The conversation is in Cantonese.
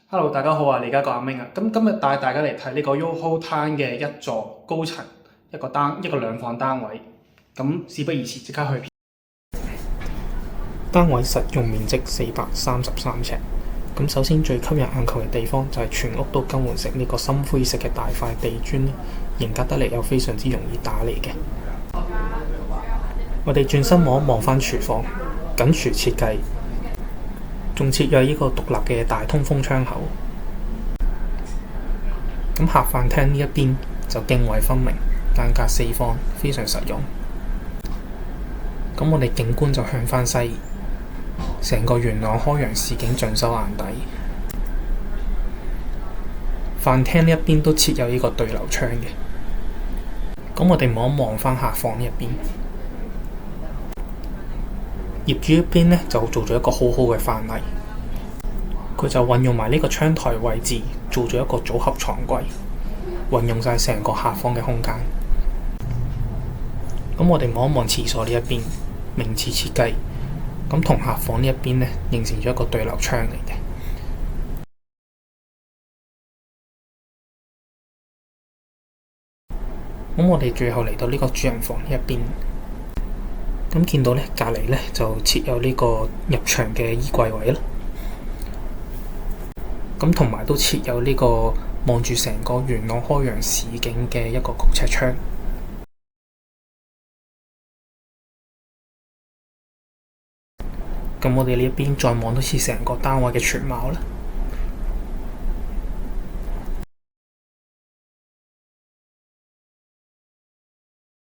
Hello，大家好啊！你而家個阿明啊，咁今日帶大家嚟睇呢個 YOHO Town 嘅一座高層一個兩房單位。咁事不宜遲，即刻去片。單位實用面積433尺。咁首先最吸引眼球嘅地方就係全屋都更換成呢個深灰色嘅大塊地磚啦，型格得嚟又非常之容易打理嘅。我哋轉身望一望返廚房，緊廚設計，仲設有呢個獨立嘅大通風窗口。咁客飯廳呢一邊就涇渭分明，間隔四方，非常實用。咁我哋景觀就向返西，成個元朗開陽市景盡收眼底。飯廳呢一邊都設有呢個對流窗嘅。咁我哋望一望返客房呢一邊，業主一邊呢就做咗一個好好嘅範例，佢就運用埋呢個窗台位置做咗一個組合床櫃，運用晒成個客房嘅空間。咁我哋望一望廁所呢一邊，名廁設計，咁同客房呢一邊呢形成咗一個對流窗嚟嘅。咁我哋最後嚟到呢個主人房呢一邊，咁見到呢隔離呢就設有呢個入牆嘅衣櫃位啦。咁同埋都設有呢個望住成個元朗開陽市景嘅一個曲尺窗。咁我哋呢一邊再望多次成個單位嘅全貌啦。